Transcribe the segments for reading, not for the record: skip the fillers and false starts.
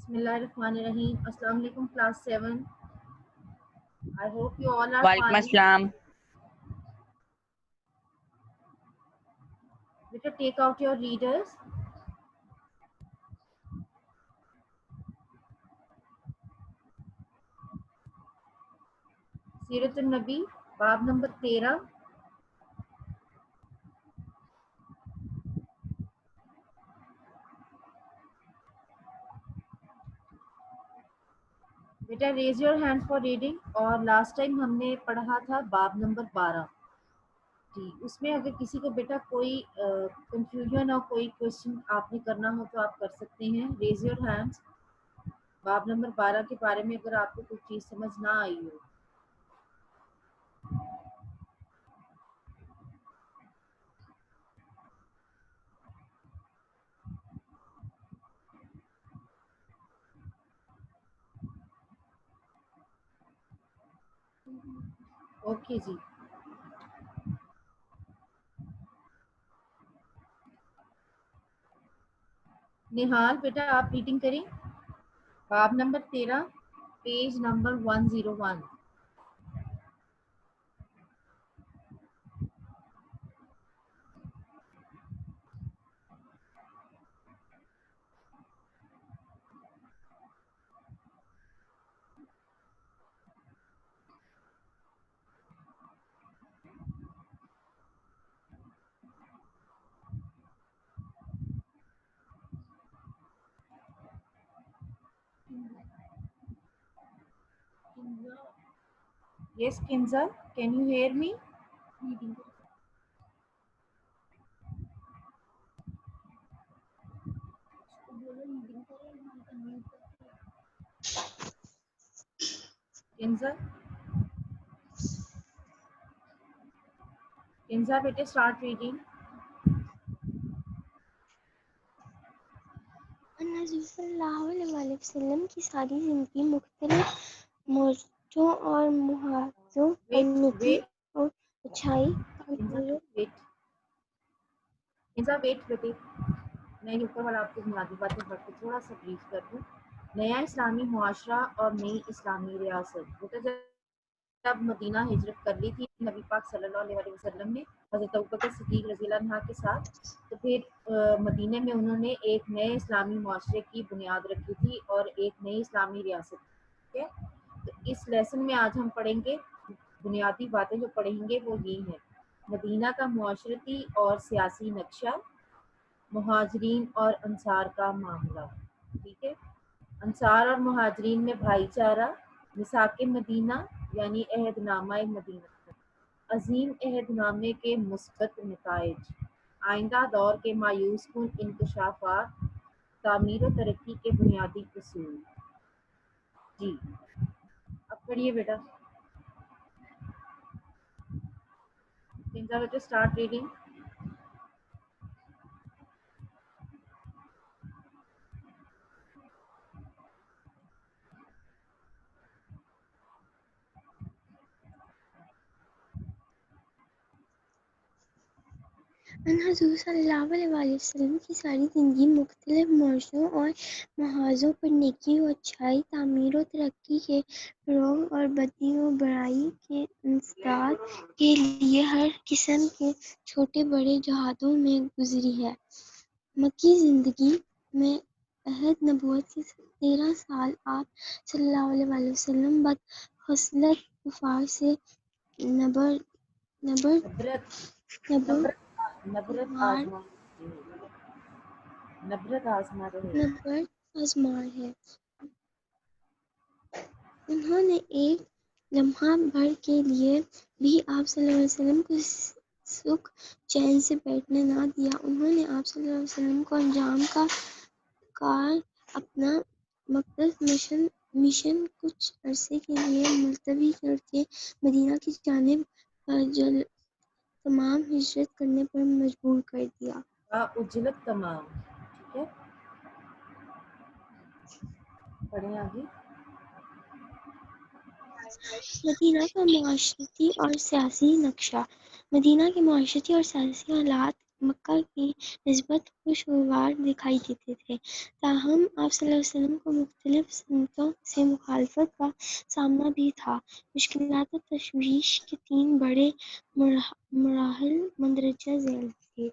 بسم اللہ الرحمن الرحیم. السلام علیکم class 7. I hope you all are وعلیکم fine. السلام. Better take out your readers. سیرت النبی باب number 13. Beta raise your hand for reading. اور لاسٹ ٹائم ہم نے پڑھا تھا باب نمبر 12. جی اس میں اگر کسی کو بیٹا کوئی کنفیوژن اور کوئی کوشچن آپ نے کرنا ہو تو آپ کر سکتے ہیں. Raise your hands. باب نمبر 12 کے بارے میں اگر آپ کو کوئی چیز سمجھ نہ آئی ہو. اوکے جی. نہال بیٹا آپ ریڈنگ کریں. باب number 13 page number 101. Yes, Kinza, can you hear me? Kinza, بیٹے start reading. حضور صلی اللہ علیہ وسلم کی ساری زندگی مختلف موضوعوں اور محاذوں پر نیکی اور اچھائی Kinza, wait بیٹے. میں اوپر والا آپ کو بنیادی باتیں پڑھ کے تھوڑا سا بریف کر دوں. نیا اسلامی معاشرہ اور نئی اسلامی ریاست. بیٹا جب مدینہ ہجرت کر لی تھی نبی پاک صلی اللہ علیہ وسلم نے حضرت ابوبکر صدیق رضی اللہ عنہ کے ساتھ، تو پھر مدینہ میں انہوں نے ایک نئے اسلامی معاشرے کی بنیاد رکھی تھی اور ایک نئی اسلامی ریاست. ٹھیک ہے، تو اس لیسن میں آج ہم پڑھیں گے بنیادی باتیں جو پڑھیں گے وہ یہ ہیں: مدینہ کا معاشرتی اور سیاسی نقشہ، مہاجرین اور انصار کا معاملہ. ٹھیک ہے، انصار اور مہاجرین میں بھائی چارہ، میثاق مدینہ یعنی عہد نامہ مدینہ، عظیم عہد نامے کے مثبت نتائج، آئندہ دور کے مایوس کن انکشافات، تعمیر و ترقی کے بنیادی اصول. جی اب پڑھیے بیٹا. بیٹا اسٹارٹ ریڈنگ. حضور صلی اللہ علیہ وسلم کی ساری زندگی مختلف موضوعوں اور محاذوں پر نیکی و اچھائی، تعمیر و ترقی کے فروغ اور بدی و برائی کے انسداد کے لیے ہر قسم کے چھوٹے بڑے جہادوں میں گزری ہے. مکی زندگی میں عہد نبوت سے 13 سال آپ صلی اللہ علیہ وسلم بدخصلت کفار سے نبرت آزما رہے. آزمار ہے. انہوں نے ایک لمحہ بھر کے لیے بھی آپ صلی اللہ علیہ وسلم کو سکھ چین سے بیٹھنے نہ دیا. انہوں نے آپ صلی اللہ علیہ وسلم کو انجام کا کار اپنا مقدس مشن کچھ عرصے کے لیے ملتوی کر کے مدینہ کی جانب تمام ہجرت کرنے پر مجبور کر دیا. اجلت تمام. ٹھیک ہے، پڑھیں آگے. مدینہ کا معاشرتی اور سیاسی نقشہ. مدینہ کے معاشرتی اور سیاسی حالات مکہ کی نسبت خوشگوار دکھائی دیتے تھے، تاہم آپ صلی اللہ علیہ وسلم کو مختلف سمتوں سے مخالفت کا سامنا بھی تھا۔ مشکلات و تشویش کے تین بڑے مراحل مندرجہ ذیل تھے: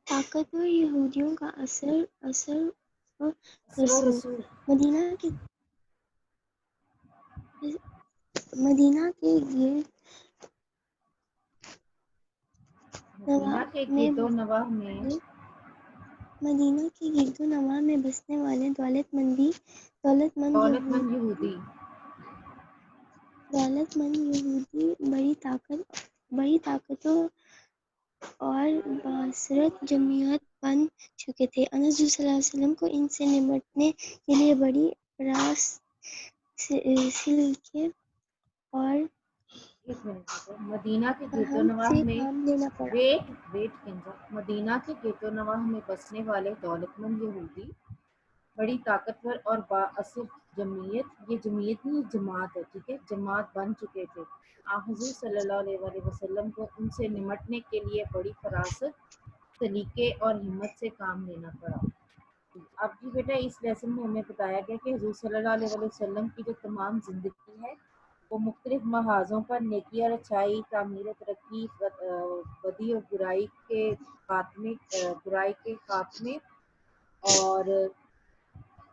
طاقتور یہودیوں کا اثر و رسوخ۔ رسول مدینہ کے گرد مدینہ کے گرد و نواح میں بسنے والے دولت مند یہودی بڑی طاقتوں اور باثرت جمعیت بن چکے تھے۔ انس صلی اللہ علیہ وسلم کو ان سے نمٹنے کے لیے بڑی راس سلکے اور مدینہ کے گرد و فہم نواح سے میں کام لینا پڑا۔ مدینہ کے گرد و نواح میں بسنے والے دولت مند یہودی بڑی طاقتور اور بااثر جمعیت، یہ جمعیت نہیں جماعت ہے، ٹھیک ہے، جماعت بن چکے تھے۔ آپ حضور صلی اللہ علیہ وسلم کو ان سے نمٹنے کے لیے بڑی فراست، سلیقے اور ہمت سے کام لینا پڑا۔ اب جی بیٹا اس لیسن میں ہمیں بتایا گیا کہ حضور صلی اللہ علیہ وسلم کی جو تمام زندگی ہے وہ مختلف محاذوں پر نیکی اور اچھائی، تعمیر و ترقی، بدی اور برائی کے خاتمے اور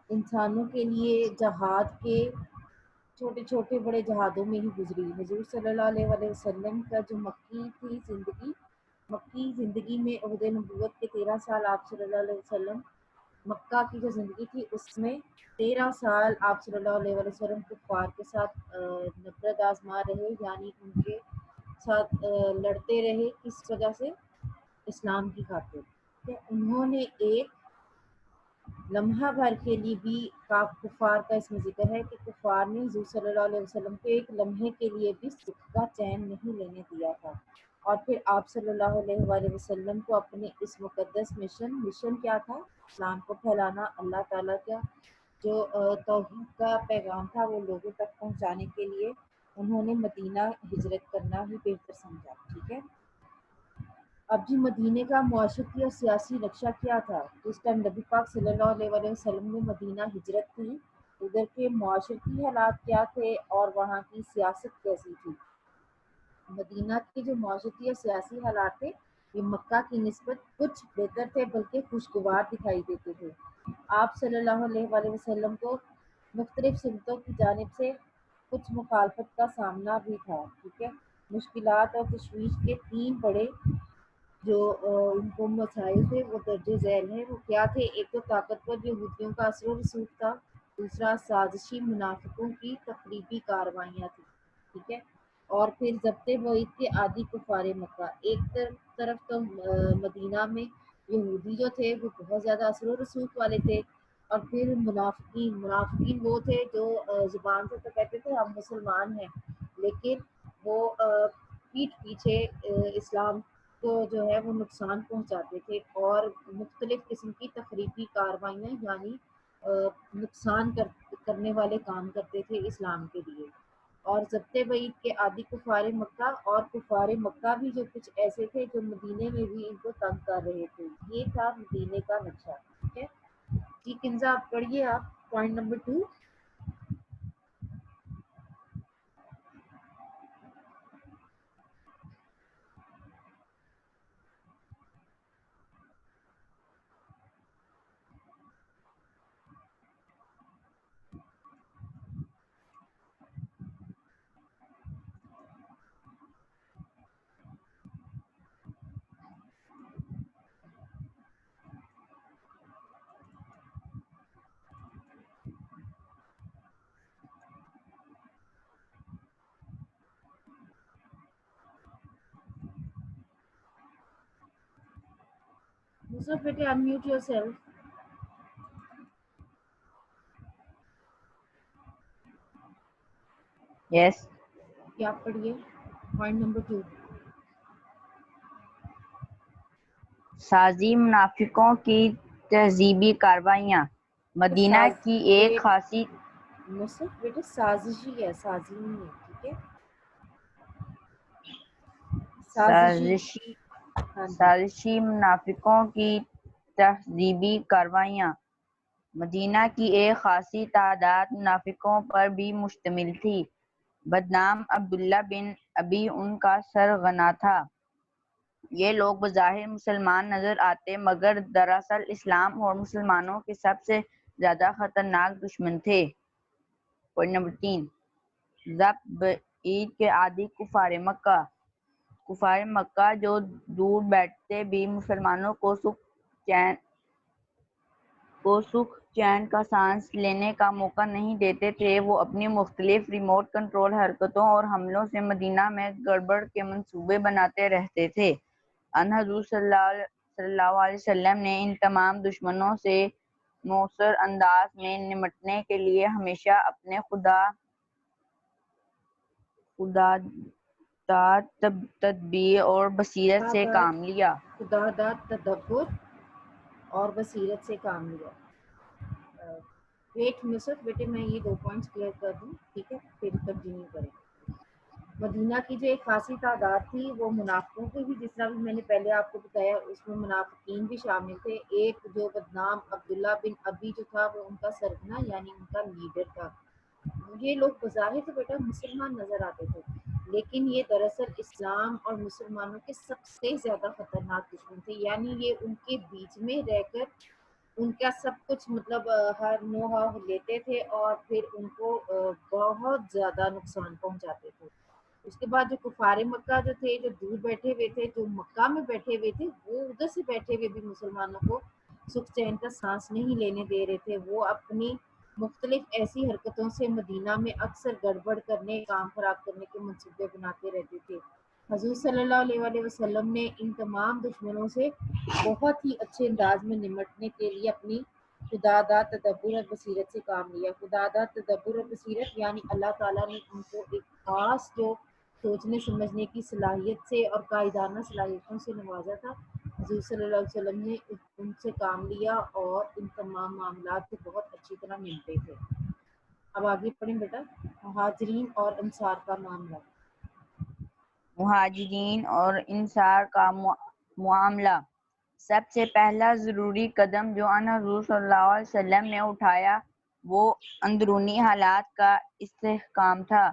انسانوں کے لیے جہاد کے چھوٹے چھوٹے بڑے جہادوں میں ہی گزری۔ حضور صلی اللہ علیہ وسلم کا جو مکی زندگی میں عہد نبوت کے 13 سال آپ صلی اللہ علیہ وسلم، مکہ کی جو زندگی تھی اس میں 13 سال آپ صلی اللہ علیہ وسلم کفار کے ساتھ نفرت آزما رہے، یعنی ان کے ساتھ لڑتے رہے۔ کس وجہ سے؟ اسلام کی خاطر۔ کہ انہوں نے ایک لمحہ بھر کے لیے بھی کفار کا اس میں ذکر ہے کہ کفار نے حضور صلی اللہ علیہ وسلم کو ایک لمحے کے لیے بھی سکھ کا چین نہیں لینے دیا تھا۔ اور پھر آپ صلی اللہ علیہ وآلہ وسلم کو اپنے اس مقدس مشن کیا تھا؟ اسلام کو پھیلانا، اللہ تعالیٰ کا جو توحید کا پیغام تھا وہ لوگوں تک پہنچانے کے لیے انہوں نے مدینہ ہجرت کرنا ہی بہتر سمجھا، ٹھیک ہے۔ اب جی مدینے کا معاشرتی اور سیاسی نقشہ کیا تھا؟ اس ٹائم نبی پاک صلی اللہ علیہ وسلم نے مدینہ ہجرت کی، ادھر کے معاشرتی حالات کیا تھے اور وہاں کی سیاست کیسی تھی؟ مدینہ کے جو معاشرتی اور سیاسی حالات تھے یہ مکہ کی نسبت کچھ بہتر تھے، بلکہ خوشگوار دکھائی دیتے تھے۔ آپ صلی اللہ علیہ وآلہ وسلم کو مختلف سمتوں کی جانب سے کچھ مخالفت کا سامنا بھی تھا، ٹھیک ہے۔ مشکلات اور تشویش کے تین بڑے جو ان کو مسائل تھے وہ درج ذیل ہیں۔ وہ کیا تھے؟ ایک تو طاقتور یہودیوں کا اثر و رسوخ تھا، دوسرا سازشی منافقوں کی تخریبی کارروائیاں تھیں، ٹھیک ہے، اور پھر ضبط وعید کے عادی کفار مکہ۔ ایک طرف تو مدینہ میں یہودی جو تھے وہ بہت زیادہ اثر و رسوخ والے تھے، اور پھر منافقین وہ تھے جو زبان سے تو کہتے تھے ہم مسلمان ہیں، لیکن وہ پیٹھ پیچھے اسلام کو جو ہے وہ نقصان پہنچاتے تھے اور مختلف قسم کی تخریبی کارروائیاں یعنی نقصان کرنے والے کام کرتے تھے اسلام کے لیے۔ اور ضبط وعید کے عادی کفار مکہ، اور کفار مکہ بھی جو کچھ ایسے تھے جو مدینے میں بھی ان کو تنگ کر رہے تھے۔ یہ تھا مدینے کا نقشہ، ٹھیک ہے جی۔ کنزا آپ پڑھیے، آپ پوائنٹ نمبر 2۔ Yusuf, بیٹے unmute yourself۔ یس کیا پڑھیے پوائنٹ نمبر 2۔ سازی منافقوں کی تہذیبی کارروائیاں۔ مدینہ کی ایک خاصی یوسف بیٹے سازشی ہے، سازی نہیں ہے، ٹھیک ہے۔ سازشی ہاں جی سازشی منافقوں کی تہذیبی کارروائیاں مدینہ کی ایک خاصی تعداد منافقوں پر بھی مشتمل تھی۔ بدنام عبداللہ بن ابی ان کا سرغنہ تھا۔ یہ لوگ بظاہر مسلمان نظر آتے مگر دراصل اسلام اور مسلمانوں کے سب سے زیادہ خطرناک دشمن تھے۔ پوائنٹ نمبر 3، ضبط عید کے عادی کفار مکہ۔ کفار مکہ جو دور بیٹھتے بھی مسلمانوں کو سکھ چین کا سانس لینے کا موقع نہیں دیتے تھے، وہ اپنی مختلف ریموٹ کنٹرول حرکتوں اور حملوں سے مدینہ میں گڑبڑ کے منصوبے بناتے رہتے تھے۔ ان حضور صلی اللہ علیہ وسلم نے ان تمام دشمنوں سے مؤثر انداز میں نمٹنے کے لیے ہمیشہ اپنے خداداد تدبیر اور بصیرت سے کام لیا۔ خداداد تدبر اور بصیرت سے کام لیا۔ ویٹ مصر بیٹے میں یہ 2 پوائنٹس کلیئر کر دوں، ٹھیک ہے، پھر کنٹینیو کریں۔ مدینہ کی جو ایک خاصی تعداد تھی وہ منافقوں کی بھی، جس طرح بھی میں نے پہلے آپ کو بتایا، اس میں منافقین بھی شامل تھے۔ ایک جو بدنام عبداللہ بن ابی جو تھا وہ ان کا سرغنہ یعنی ان کا لیڈر تھا۔ یہ لوگ بظاہر تو بیٹا مسلمان نظر آتے تھے، لیکن یہ دراصل اسلام اور مسلمانوں کے سب سے زیادہ خطرناک دشمن تھے، یعنی یہ ان کے بیچ میں رہ کر ان کا سب کچھ مطلب ہر نو ہاؤ لیتے تھے اور پھر ان کو بہت زیادہ نقصان پہنچاتے تھے۔ اس کے بعد جو کفار مکہ جو تھے، جو دور بیٹھے ہوئے تھے، جو مکہ میں بیٹھے ہوئے تھے، وہ ادھر سے بیٹھے ہوئے بھی مسلمانوں کو سکھ چین کا سانس نہیں لینے دے رہے تھے۔ وہ اپنی مختلف ایسی حرکتوں سے مدینہ میں اکثر گڑبڑ کرنے، کام خراب کرنے کے منصوبے بناتے رہتے تھے۔ حضور صلی اللہ علیہ وآلہ وسلم نے ان تمام دشمنوں سے بہت ہی اچھے انداز میں نمٹنے کے لیے اپنی خداداد تدبر اور بصیرت سے کام لیا۔ خداداد تدبر اور بصیرت یعنی اللہ تعالیٰ نے ان کو ایک خاص جو سوچنے سمجھنے کی صلاحیت سے اور قائدانہ صلاحیتوں سے نوازا تھا۔ حضور صلی اللہ علیہ وسلم نے ان سے کام لیا اور ان تمام معاملات سے بہت اچھی طرح ملتے تھے۔ اب آگے پڑھیں بیٹا، مہاجرین اور انصار کا معاملہ۔ مہاجرین اور انصار کا معاملہ۔ سب سے پہلا ضروری قدم جو ان حضور صلی اللہ علیہ وسلم نے اٹھایا وہ اندرونی حالات کا استحکام تھا۔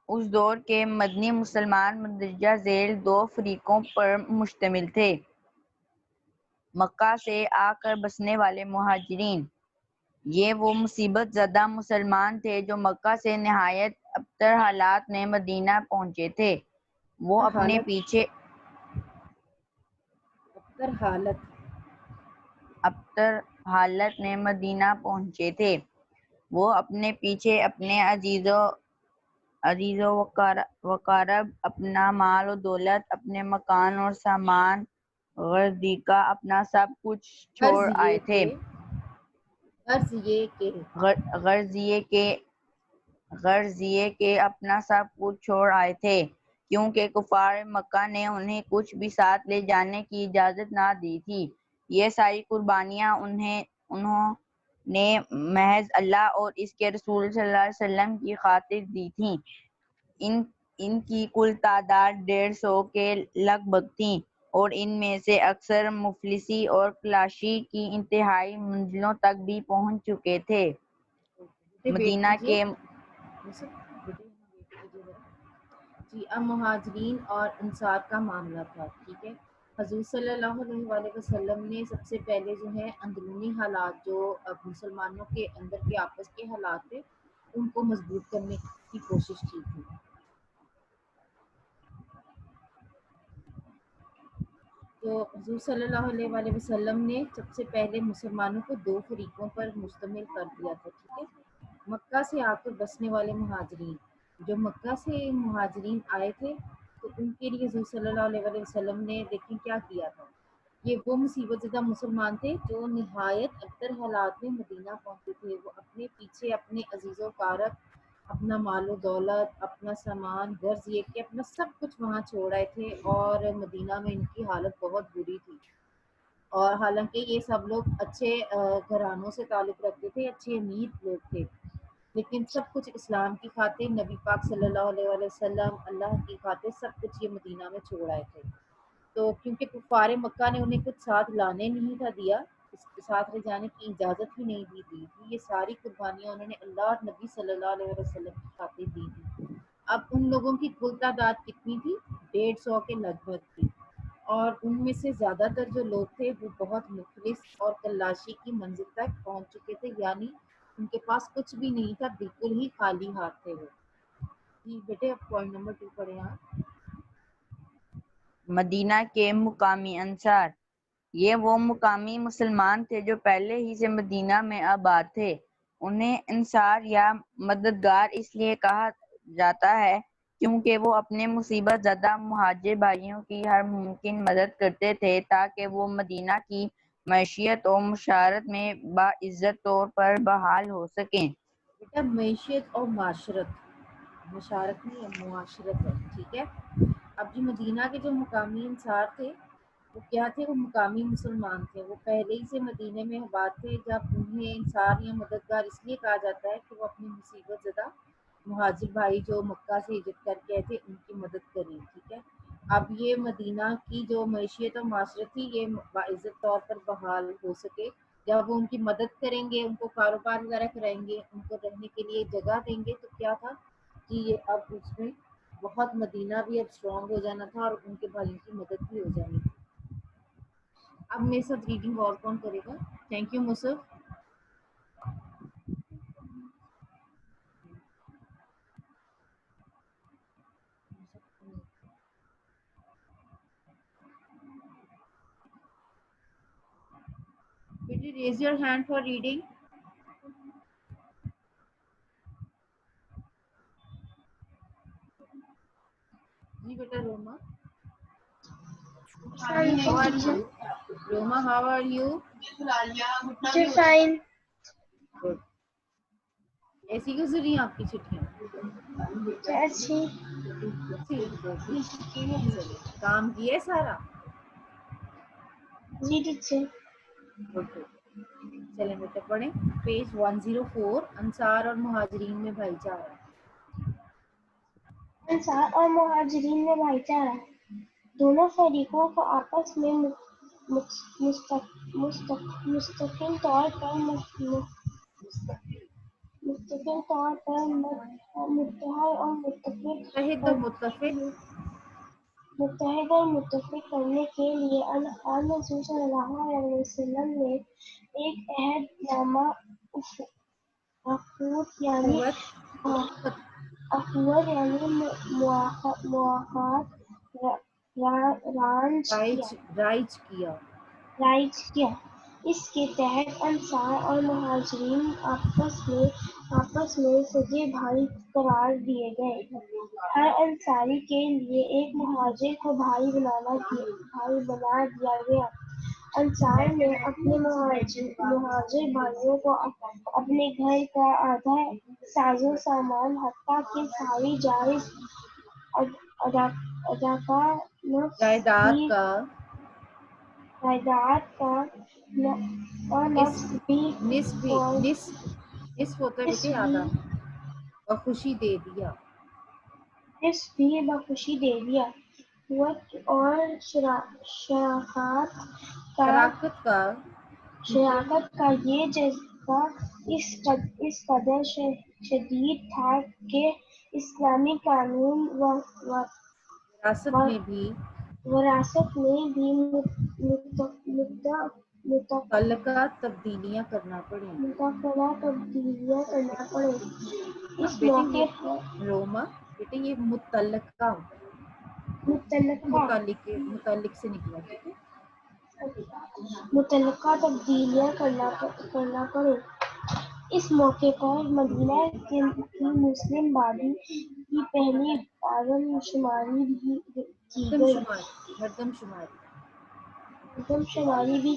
اس دور کے مدنی مسلمان مندرجہ ذیل 2 فریقوں پر مشتمل تھے: مکہ سے آ کر بسنے والے مہاجرین، یہ وہ مصیبت زدہ مسلمان تھے جو مکہ سے نہایت ابتر حالات میں مدینہ پہنچے تھے۔ وہ اپنے پیچھے ابتر حالت میں مدینہ پہنچے تھے، وہ اپنے پیچھے اپنے عزیز و وقارب، اپنا مال و دولت، اپنے مکان اور سامان، غرضیکہ اپنا سب کچھ چھوڑ آئے تھے۔ غرض یہ کہ اپنا سب کچھ چھوڑ آئے تھے، کیونکہ کفار مکہ نے انہیں کچھ بھی ساتھ لے جانے کی اجازت نہ دی تھی۔ یہ ساری قربانیاں انہوں نے محض اللہ اور اس کے رسول صلی اللہ علیہ وسلم کی خاطر دی تھیں۔ ان کی کل تعداد 150 کے لگ بھگ تھی اور ان میں سے اکثر مفلسی اور کلاشی کی انتہائی منزلوں تک بھی پہنچ چکے تھے۔ مدینہ کے جی اب مہاجرین اور انصار کا معاملہ تھا، ٹھیک ہے۔ حضور صلی اللہ علیہ وآلہ وسلم نے سب سے پہلے جو ہے اندرونی حالات، جو اب مسلمانوں کے اندر کے آپس کے حالات تھے، ان کو مضبوط کرنے کی کوشش کی تھی۔ تو حضور صلی اللہ علیہ وآلہ وسلم نے سب سے پہلے مسلمانوں کو 2 فریقوں پر مشتمل کر دیا تھا، ٹھیک ہے۔ مکہ سے آ کر بسنے والے مہاجرین، جو مکہ سے مہاجرین آئے تھے تو ان کے لیے حضور صلی اللہ علیہ وآلہ وسلم نے دیکھیں کیا کیا تھا۔ یہ وہ مصیبت زدہ مسلمان تھے جو نہایت ابتر حالات میں مدینہ پہنچے تھے۔ وہ اپنے پیچھے اپنے عزیز و کارب، اپنا مال و دولت، اپنا سامان، غرض یہ کہ اپنا سب کچھ وہاں چھوڑ آئے تھے اور مدینہ میں ان کی حالت بہت بری تھی۔ اور حالانکہ یہ سب لوگ اچھے گھرانوں سے تعلق رکھتے تھے، اچھے امیر لوگ تھے، لیکن سب کچھ اسلام کی خاطر، نبی پاک صلی اللہ علیہ وآلہ وسلم اللہ کی خاطر سب کچھ یہ مدینہ میں چھوڑ آئے تھے. تو کیونکہ کفار مکہ نے انہیں کچھ ساتھ لانے نہیں تھا دیا، اس کے ساتھ لے جانے کی اجازت ہی نہیں دی تھی، یہ ساری قربانیاں انہوں نے اللہ اور نبی صلی اللہ علیہ وسلم کی خاطر دی تھی. اب ان لوگوں کی کل تعداد کتنی تھی؟ 150 کے لگ بھگ تھی، اور ان میں سے زیادہ تر جو لوگ تھے وہ بہت مخلص اور کلاشی کی منزل تک پہنچ چکے تھے، یعنی ان کے پاس کچھ بھی نہیں تھا، بالکل ہی خالی ہاتھ تھے وہ. جی بیٹے اب پوائنٹ نمبر 2 پڑھیں آپ. مدینہ کے مقامی انصار. یہ وہ مقامی مسلمان تھے جو پہلے ہی سے مدینہ میں آباد تھے. انہیں انصار یا مددگار اس لیے کہا جاتا ہے کیونکہ وہ اپنے مصیبت زدہ مہاجر بھائیوں کی ہر ممکن مدد کرتے تھے تاکہ وہ مدینہ کی معیشت و معاشرت میں باعزت طور پر بحال ہو سکیں. بیٹا معیشت اور معاشرت، مشارت نہیں ہے، معاشرت ہے، ٹھیک ہے. اب جو مدینہ کے جو مقامی انصار تھے وہ کیا تھے؟ وہ مقامی مسلمان تھے، وہ پہلے ہی سے مدینے میں آباد تھے. جب انہیں انصار یا مددگار اس لیے کہا جاتا ہے کہ وہ اپنی مصیبت زدہ مہاجر بھائی جو مکہ سے ہجرت کر کے آئے تھے ان کی مدد کریں، ٹھیک ہے. اب یہ مدینہ کی جو معیشت اور معاشرت تھی یہ باعزت طور پر بحال ہو سکے جب وہ ان کی مدد کریں گے، ان کو کاروبار وغیرہ کرائیں گے، ان کو رہنے کے لیے جگہ دیں گے. تو کیا تھا کہ یہ اب اس میں بہت مدینہ بھی اب اسٹرانگ ہو جانا تھا اور ان کے بھائیوں کی مدد بھی ہو جانی تھی. اب میرے ساتھ ریڈنگ اور کون کرے گا؟ تھینک یو مصف. بیٹی raise your hand for reading. جی بیٹا Roma. How are you? Roma, how are you? Fine. Good. ایسی کیوں رہی ہیں آپ کی چھٹیاں؟ اچھی. کام کیے سارا؟ جی ٹیچر. چلیں بیٹا پڑھیں پیج 104. انصار اور مہاجرین میں بھائی چارہ. انصار اور مہاجرین میں بھائی چارہ. دونوں فریقوں کو آپس میں مستقل طور پر متحد اور متفق کرنے کے لیے آل رسول صلی اللہ علیہ وسلم نے ایک عہد نامہ اخوت یعنی مواخات رائج کیا. اس کے تحت انصار اور مہاجرین آپس میں سگے بھائی قرار دیے گئے. ہر انصاری کے لیے ایک مہاجر کو بھائی بنا دیا گیا. انصار نے اپنے مہاجر بھائیوں کو اپنے گھر کا آدھا ساز و سامان حتیٰ کہ ساری جائز جائیداد کا نصف ہوتا ہے بیٹے آدھا، بخوشی دے دیا. نصف بھی بخوشی دے دیا. وقت اور شراکت کا یہ جذبہ اس قدر شدید تھا کہ اسلامی قانون وراثت میں بھی متعلقہ تبدیلیاں کرنا پڑیں. اس موقع پر روما بیٹے یہ متعلقہ متعلق سے نکلا، ٹھیک ہے. متعلقہ تبدیلیاں کرنا پڑے. اس موقع پر مدینہ کی مسلم بادی کی پہلی آدم شماری بھی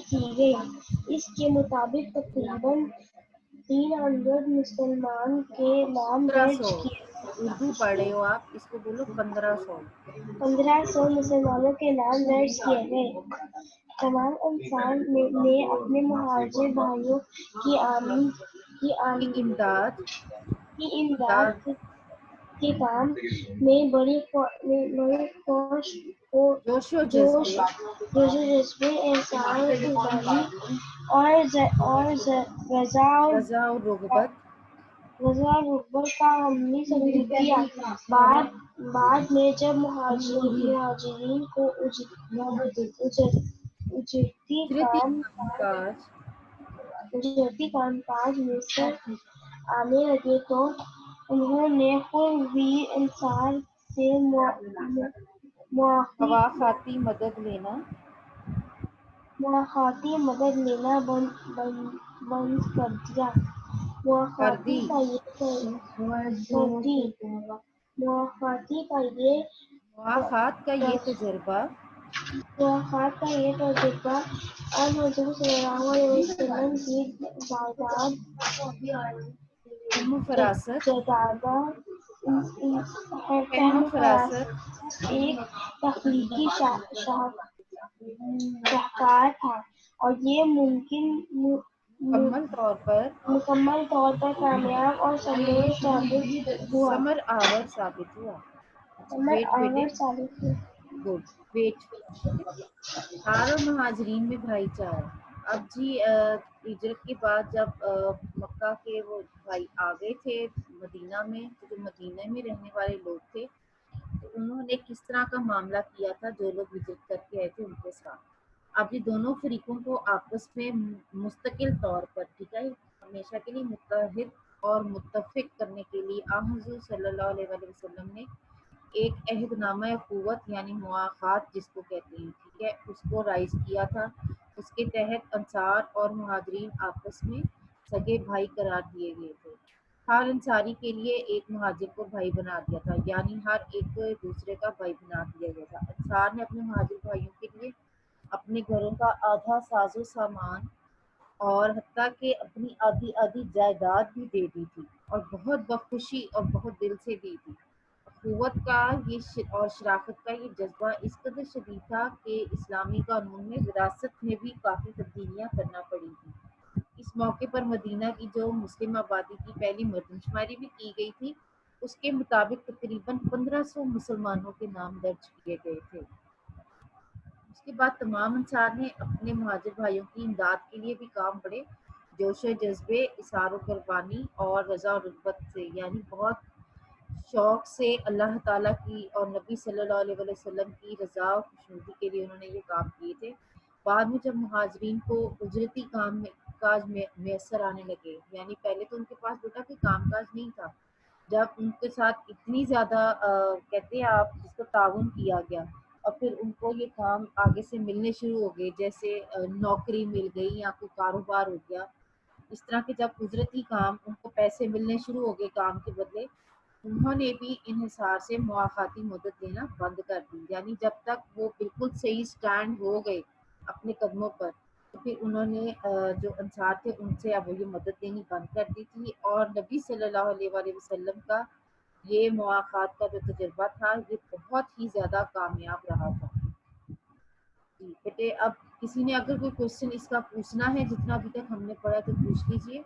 کی گئی. اس کے مطابق تقریباً 300 مسلمان کے نام درج کیے. اردو پڑھ رہے ہو آپ، اس کو بولو 1500. 1500 مسلمانوں کے نام درج کیے گئے. تمام انصار نے اپنے مہاجر بھائیوں کی امداد کی امداد کے کام میں بڑی فوج کو جوش و جوش جذبے جذبے احسان قربانی اور رضا رضا اور رغبت رغبت کا عملی ثبوت کیا۔ بعد میں جب مہاجرین کو اجرتی اجرتی کام کاج میسر آنے لگے تو انہوں نے خود بھی انصار سے مواخاتی مدد لینا بند کر دیا۔ مواخاتی دی کا مواخات کا یہ تجربہ اور حضور صلی اللہ علیہ وسلم کی علم و فراست زیادہ فہم و فراست ایک تخلیقی شاہکار تھا اور یہ مکمل طور پر کامیاب اور ثمر ثمر آور ثابت ہوا۔ ویٹ بیٹے گڈ ویٹ انصار اور مہاجرین میں بھائی چارہ۔ اب جی ہجرت کے بعد جب مکہ کے وہ بھائی آ گئے تھے مدینہ میں، جو مدینہ میں رہنے والے لوگ تھے، تو انہوں نے کس طرح کا معاملہ کیا تھا جو لوگ ہجرت کر کے آئے تھے ان کے ساتھ۔ اب یہ دونوں فریقوں کو آپس میں مستقل طور پر ٹھیک ہے ہمیشہ کے لیے متحد اور متفق کرنے کے لیے حضور صلی اللہ علیہ وآلہ وسلم نے ایک عہد نامہ قوت یعنی مواخات جس کو کہتے ہیں ٹھیک ہے اس کو رائز کیا تھا۔ اس کے تحت انصار اور مہاجرین آپس میں سگے بھائی قرار دیے گئے تھے۔ ہر انصاری کے لیے ایک مہاجر کو بھائی بنا دیا تھا، یعنی ہر ایک کو دوسرے کا بھائی بنا دیا گیا تھا۔ انصار نے اپنے مہاجر بھائیوں کے لیے اپنے گھروں کا آدھا ساز و سامان اور حتیٰ کہ اپنی آدھی جائیداد بھی دے دی تھی، اور بہت بخوشی اور بہت دل سے دی تھی۔ قوت کا اور شرافت کا یہ جذبہ اس قدر شدید تھا کہ اسلامی قانون میں وراثت میں بھی کافی تبدیلیاں کرنا پڑی تھیں۔ اس موقع پر مدینہ کی جو مسلم آبادی کی پہلی مردم شماری بھی کی گئی تھی، اس کے مطابق تقریباً 1500 مسلمانوں کے نام درج کیے گئے تھے۔ اس کے بعد تمام انصار نے اپنے مہاجر بھائیوں کی امداد کے لیے بھی کام بڑے جوش و جذبے، اثار و قربانی اور رضا و رغبت سے، یعنی بہت شوق سے اللہ تعالیٰ کی اور نبی صلی اللہ علیہ وسلم کی رضا و خوشنودی کے لیے انہوں نے یہ کام کیے تھے۔ بعد میں جب مہاجرین کو اجرتی کاج میسر آنے لگے، یعنی پہلے تو ان کے پاس بیٹا کوئی کام کاج نہیں تھا، جب ان کے ساتھ اتنی زیادہ کہتے ہیں آپ جس کو تعاون کیا گیا اور پھر ان کو یہ کام آگے سے ملنے شروع ہو گئے، جیسے نوکری مل گئی یا کوئی کاروبار ہو گیا، اس طرح کے جب اجرتی کام ان کو پیسے ملنے شروع ہو گئے کام کے بدلے، انہوں نے بھی انحصار سے مواخاتی مدد دینا بند کر دی، یعنی جب تک وہ بالکل صحیح سٹینڈ ہو گئے اپنے قدموں پر تو پھر انہوں نے جو انصار تھے ان سے اب یہ مدد دینی بند کر دی تھی، اور نبی صلی اللہ علیہ وآلہ وسلم کا یہ مواخات کا جو تجربہ تھا یہ بہت ہی زیادہ کامیاب رہا تھا۔ جی بیٹے اب کسی نے اگر کوئی کوشچن اس کا پوچھنا ہے جتنا ابھی تک ہم نے پڑھا تو پوچھ لیجیے۔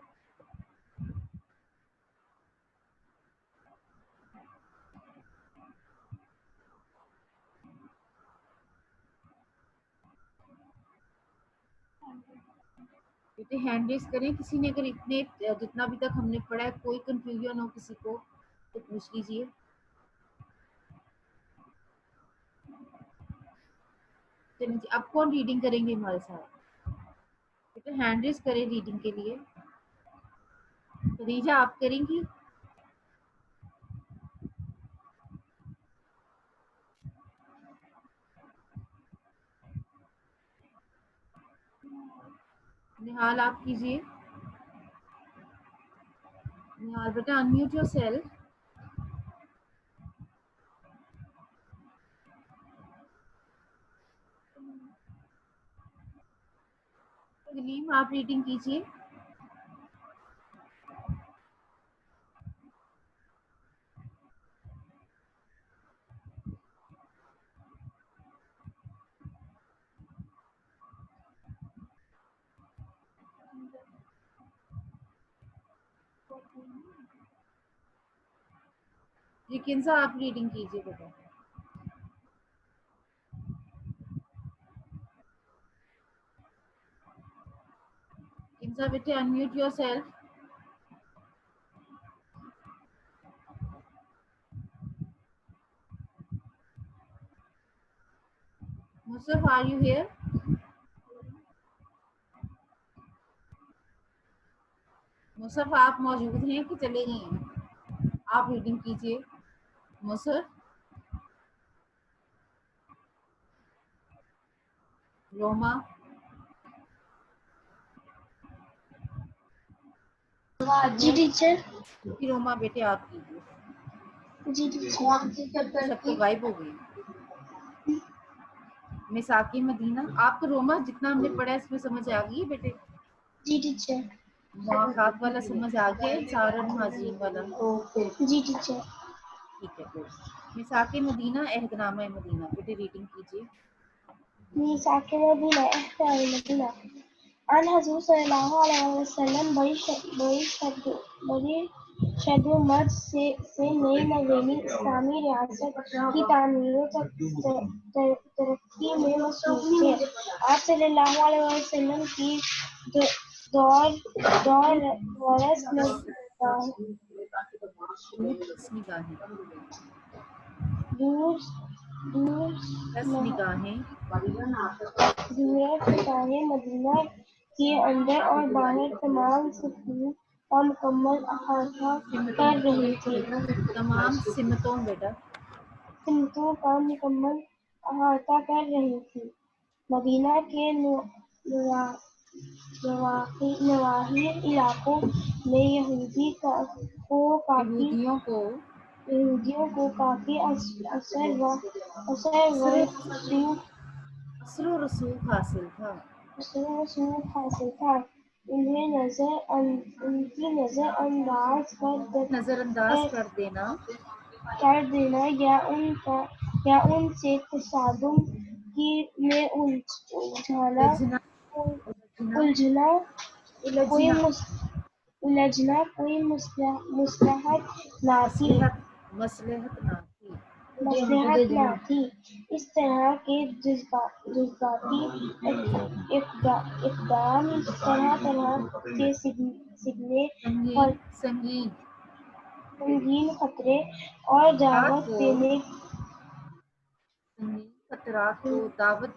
بیٹے ہینڈ ریز کریں، کسی نے اگر اتنے جتنا ابھی تک ہم نے پڑھا ہے کوئی کنفیوژن ہو کسی کو تو پوچھ لیجیے۔ چلیے جی اب کون ریڈنگ کریں گے ہمارے ساتھ؟ بیٹے ہینڈ ریز کریں ریڈنگ کے لیے۔ خدیجہ آپ کریں گی؟ نہال آپ کیجیے۔ نہال بیٹا انمیوٹ یور سیلف۔ سلیم آپ ریڈنگ کیجیے۔ یہ کنزا آپ ریڈنگ کیجیے بیٹا. کنزا بیٹے unmute yourself. Mustafa are you here? Mustafa آپ موجود ہیں کہ چلے گئے ہیں؟ آپ ریڈنگ کیجیے. مصطف، روما، جی ٹیچر. روما بیٹے آپ کیجیے. جی ٹیچر. سب تو غائب ہو گئی. مساکی مدینہ، آپ کو روما جتنا ہم نے پڑھا ہے اس میں سمجھ آ گئی ہے بیٹے؟ جی ٹیچر. مواقعات والا سمجھ آ گیا ہے، سارا مہاجرین والا؟ جی ٹیچر. ٹھیک ہے گڈ. مساکی مدینہ، عہد نامہ مدینہ بیٹے ریڈنگ کیجیے. میثاق مدینہ ان حضور صلی اللہ علیہ وسلم بڑی شد و مرد سے نئی نوینی اسلامی ریاست کی تعمیر و ترقی میں مصروف تھے. آپ صلی اللہ علیہ وسلم کی دور ورث نگاہیں دور دس نگاہیں نگاہیں مدینہ کے اندر اور باہر تمام سطحوں کا مکمل احاطہ کر رہی تھی. تمام سمتوں بیٹا. سمتوں کا مکمل احاطہ کر رہی تھی. مدینہ کے نواحی علاقوں میں یہودیوں کو کافی اثر و رسوخ حاصل تھا. حاصل تھا. انہیں نظر انداز نظر انداز کر دینا یا ان سے تصادم میں الجھنا الجھنا کوئی مصلحت نہ تھی. مصلحت نہ تھی. اس طرح کے جذباتی اقدام طرح کے سنگین خطرے اور خطرات کو دعوت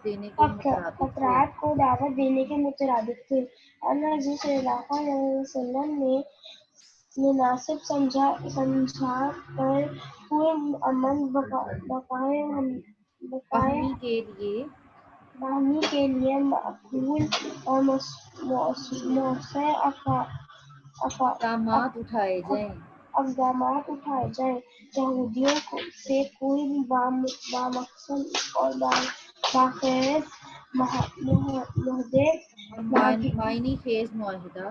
دینے کے مترادف تھے. حضور صلی اللہ علیہ وسلم نے مناسب سمجھا کر امن بحالی کے لیے معقول اور مؤثر اقدامات اٹھائے جائیں. یہودیوں سے کوئی بامقصد اور باخرت معنی خیز معاہدہ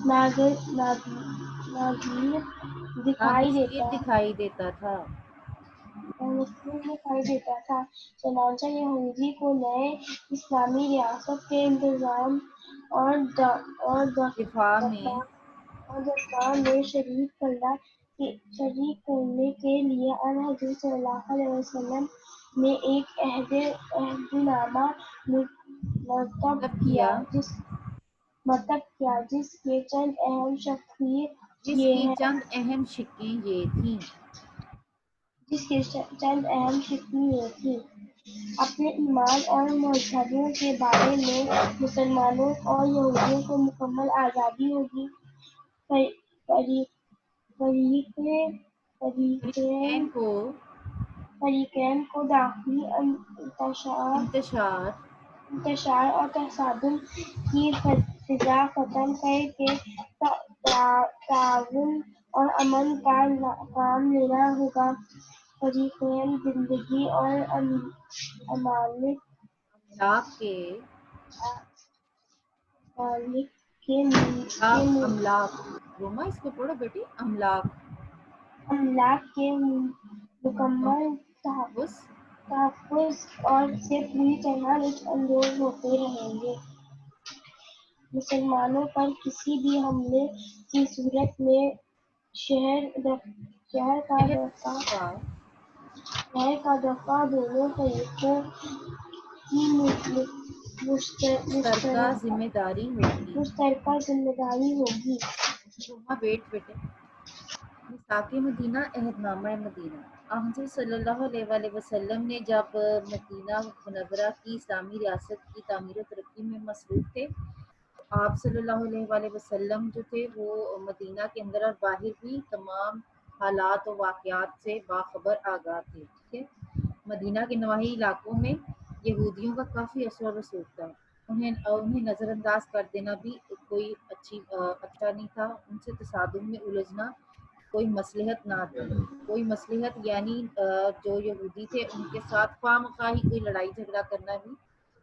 ناگزیر دکھائی دیتا تھا. چنانچہ یہودی کو نئے اسلامی ریاست کے انتظام اور دفاع میں شریک کرنے کے لیے حضور صلی اللہ علیہ وسلم نے ایک عہد نامہ مرتب کیا جس کے چند اہم شقیں یہ تھیں. اپنے ایمان اور مذہبوں کے بارے میں مسلمانوں اور یہودیوں کو مکمل آزادی ہوگی. فریقین کو داخلی انتشار اور تصادم کی فضا ختم کر کے تعاون اور امن کا کام لینا ہوگا. فریقین زندگی اور املاک کے مکمل تحفظ اور سے پوری طرح لطف اندوز ہوتے رہیں گے. مسلمانوں پر کسی بھی حملے کی صورت میں شہر کا دفاع دونوں فریقوں کی مشترکہ ذمہ داری ہوگی۔ ویٹ بیٹے، میثاق مدینہ، عہد نامہ مدینہ۔ حضور صلی اللہ علیہ وآلہ وسلم نے جب مدینہ منورہ کی اسلامی ریاست کی تعمیر و ترقی میں مصروف تھے، آپ صلی اللہ علیہ وآلہ وسلم جو تھے وہ مدینہ کے اندر اور باہر بھی تمام حالات و واقعات سے باخبر آگاہ تھے، ٹھیک ہے۔ مدینہ کے نواحی علاقوں میں یہودیوں کا کافی اثر و رسوخ تھا، انہیں نظر انداز کر دینا بھی کوئی اچھا نہیں تھا، ان سے تصادم میں الجھنا کوئی مصلحت نہ تھی، کوئی مصلحت یعنی جو یہودی تھے ان کے ساتھ خواہ مخواہ ہی کوئی لڑائی جھگڑا کرنا بھی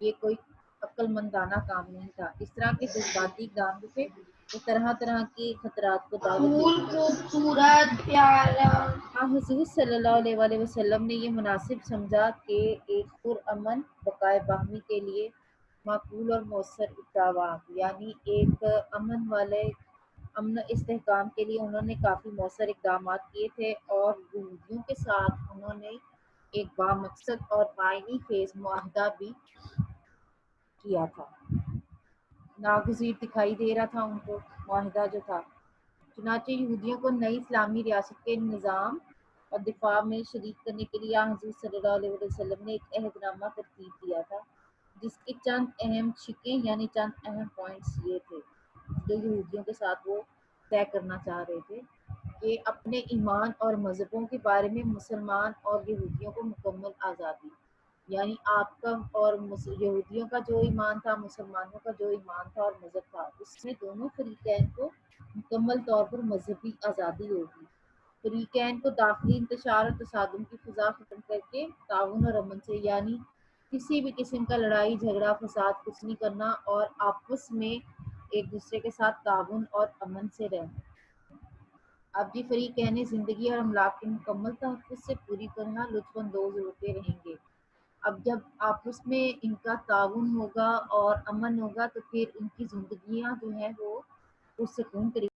یہ کوئی عقل مندانہ کام نہیں تھا۔ اس طرح کے جذباتی اقدام جو تھے وہ طرح طرح کے خطرات کو دعوت دیتے۔ حضور صلی اللہ علیہ وآلہ وسلم نے یہ مناسب سمجھا کہ ایک پرامن بقائے باہمی کے لیے معقول اور مؤثر اقدامات یعنی ایک امن استحکام کے لیے انہوں نے کافی مؤثر اقدامات کیے تھے، اور یہودیوں کے ساتھ انہوں نے ایک بامقصد اور معنی خیز معاہدہ بھی کیا تھا۔ ناگزیر دکھائی دے رہا تھا ان کو معاہدہ جو تھا، چنانچہ یہودیوں کو نئی اسلامی ریاست کے نظام اور دفاع میں شریک کرنے کے لیے حضور صلی اللہ علیہ وسلم نے ایک عہد نامہ ترتیب دیا تھا، جس کی چند اہم شقیں یعنی چند اہم پوائنٹس یہ تھے جو یہودیوں کے ساتھ وہ طے کرنا چاہ رہے تھے کہ اپنے ایمان اور مذہبوں کے بارے میں مسلمان اور یہودیوں کو مکمل آزادی، یعنی آپ کا اور یہودیوں کا جو ایمان تھا، مسلمانوں کا جو ایمان تھا اور مذہب تھا، اس میں دونوں فریقین کو مکمل طور پر مذہبی آزادی ہوگی۔ فریقین کو داخلی انتشار اور تصادم کی فضا ختم کر کے تعاون اور امن سے، یعنی کسی بھی قسم کا لڑائی جھگڑا فساد کچھ نہیں کرنا اور آپس میں ایک دوسرے کے ساتھ تعاون اور امن سے رہنا۔ اب یہ فریقین زندگی اور املاک کے مکمل تحفظ سے پوری طرح لطف اندوز ہوتے رہیں گے۔ اب جب آپس میں ان کا تعاون ہوگا اور امن ہوگا تو پھر ان کی زندگیاں جو ہیں وہ پرسکون طریقے